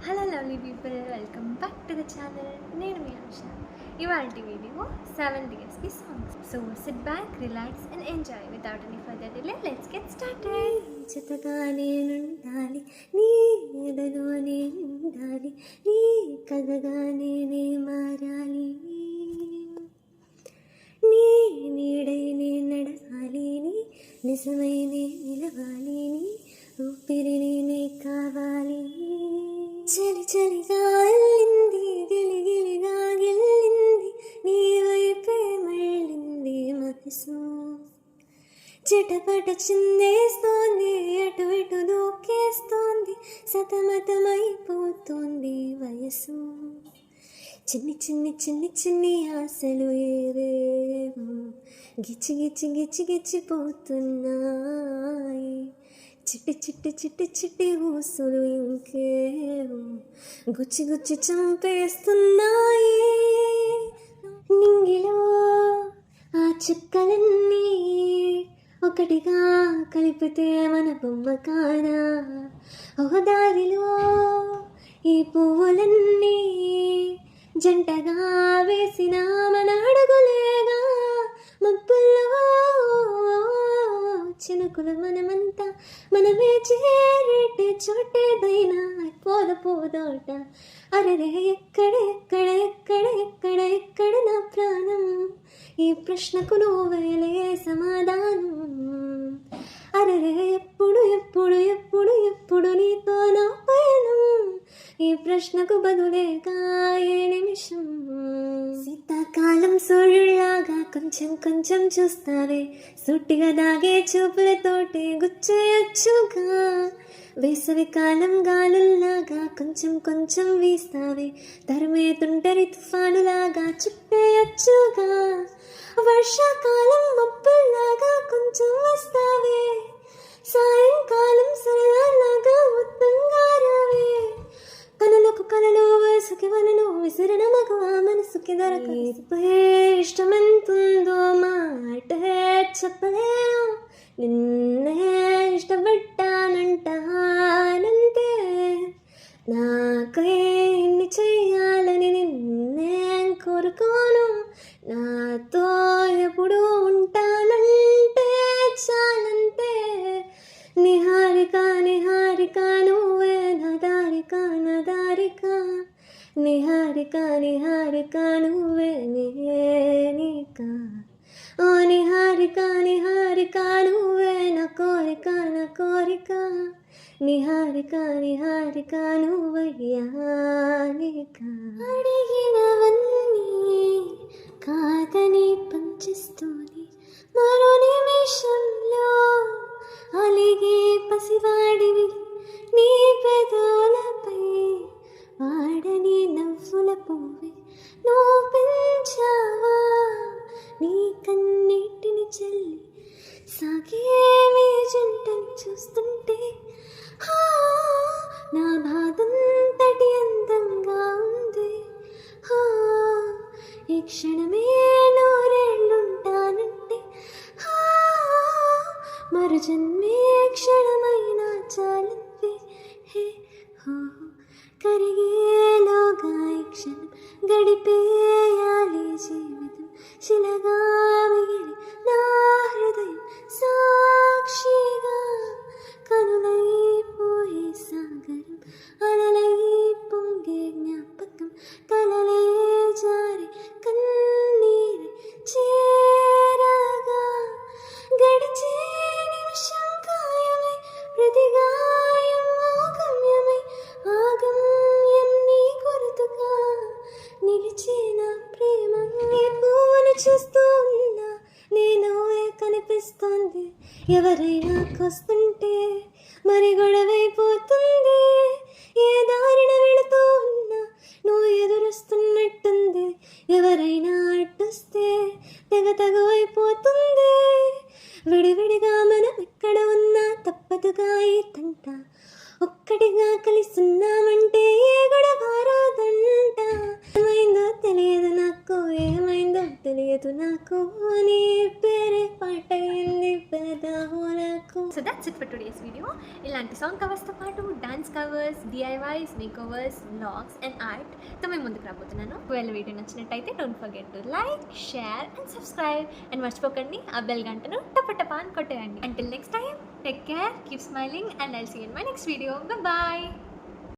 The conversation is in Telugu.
Hello lovely people, welcome back to the channel. నేను మీ ఆశ. ఇవాళ video 7 DSP songs. So sit back, relax and enjoy. Without any further delay, let's get started. జతగానే నుండాలి, నీ ఎదలోనే ఉండాలి, నీ కథగానే నే మారాలి, నీ నీడైనే నడవాలి, నీ నిజమైనే నిలవాలి, నీ ఊపిరినే కావాలి. చలి చలిగా అల్లింది, గిలిగిలిగా గిల్లింది, నీ వైపే మళ్ళింది మనసు. చిటపట చిందేస్తోంది, అటు ఇటు దూకేస్తోంది, సతమతమైపోతోంది వయసు. చిన్ని చిన్ని చిన్ని చిన్ని ఆశలు ఏవేమో గిచ్చి గిచ్చి గిచ్చి గిచ్చిపోతున్నాయి. చిట్టి చిట్టి చిట్టి చిట్టి ఊసులు ఇంకేమో గుచ్చి గుచ్చి చంపేస్తున్నాయి. నింగిలో ఆ చుక్కలన్నీ ఒకటిగా కలిపితే మన బొమ్మ కానా? ఒక దారిలో ఈ పువ్వులన్నీ జంటగా వేసిన మన అడుగులేగా. మబ్బుల్లో చినుకులు మనమంతా మనమే చేరేటే చోటేదైనా పోదోట. అరరే ఎక్కడ ఎక్కడ నా ప్రాణం, ఈ ప్రశ్నకు నువ్వేలే సమాధానం. అరరే ఎప్పుడు ఎప్పుడు ఎప్పుడు ఎప్పుడు నీతో నా పయనం, ఈ ప్రశ్నకు బదులేగా ఏ నిమిషం. శీతాకాలం సూర్యుడిలాగా కొంచెం కొంచెం చూస్తావే, సూటిగా దాగే చూపులతోటే గుచ్చేయచ్చుగా. వేసవి కాలం గాలుల్లాగా కొంచెం కొంచెం వీస్తావే, తరిమే తుంటరి తుఫానులాగా చుట్టేయచ్చుగా. వర్షాకాలం మబ్బుల్లాగా కొంచెం వస్తావే, సాయంకాలం సరదాలాగా మొత్తంగా రావే. కనులకు కలలు, వయసుకి వలలు విసిరిన మగవా మనసుకి దొరక. ఇష్టమెంతుందో మాట చెప్పలేను, నిన్నే ఇష్టపడ్డానంటానంతే. నాకై ఇన్ని చెయ్యాలని నిన్నే కోరుకోను, నాతో ఎప్పుడు ఉంటానంటే చాలంతే. నిహారిక నిహారిక నువ్వే నా దారిక నా దారిక, నిహారిక నిహారిక నువ్వే నేనిక. ఓ నిహారిక నిహారిక నువ్వే నా కోరిక నా కోరిక, నిహారిక నిహారిక నువ్వయ్యానిక. అడిగినవన్నీ కాదని పంచిస్తూనే మరో నిమిషంలో అలిగే పసివాడివి నీ పెదవులపై వాడని నవ్వుల పువ్వే నువ్వు పెంచావా. నీ కన్నీటిని చల్లి సాగే మీ జంటని చూస్తుంటే నా బాధంతటి అందంగా ఉంది. ఈ క్షణమే నూరేళ్ళుంటానంటే మరు జన్మే క్షణమైనా చాలవే. హే హో కరిగేలోగా ఈ క్షణం గడిపేయాలి జీవితం శిలగా మిగిలి నా హృదయం సాక్షిగా. కనులైపోయే సాగరం అలలై పొంగే జ్ఞాపకం, కలలే జారి కన్నీరు చేరగా. గడిచే నిమిషం గాయమై ప్రతి గాయం ఆగమ్యమై, ఆగమ్యం నీ గుర్తుగా నిలిచే నా ప్రేమ. నీ పువ్వును చూస్తూ ఉన్నా నేను కనిపిస్తోంది, ఎవరైనా కొస్తుంటే మరి గొడవైపోతుంది. ఏ దారిన వెళుతూ ఉన్నా నువ్వు ఎదురొస్తున్నట్టుంది, ఎవరైనా అడ్డొస్తే తెగ తగువైపోతుంది. విడివిడిగా మనం ఎక్కడ ఉన్నా తప్పదుగా ఈ తంట, ఒక్కటిగా కలిసున్నామంటే ఏ గొడవ రాదంట. ఏమైందో తెలియదు నాకు, ఏమైందో తెలియదు నాకు, నీ పేరే పాటైంది పెదవులకు. So that's it for today's video. ఇలాంటి సాంగ్ కవర్స్తో పాటు dance hands covers, DIYs, makeovers, vlogs and ఆర్ట్తో మేము ముందుకు రాబోతున్నాను. ఒకవేళ వీడియో నచ్చినట్టయితే don't forget to like, share and subscribe. And మర్చిపోకండి ఆ బెల్ గంటను టపటపా అని కొట్టేయండి. Until next time, take care, keep smiling and I'll see you in my next video. Bye bye.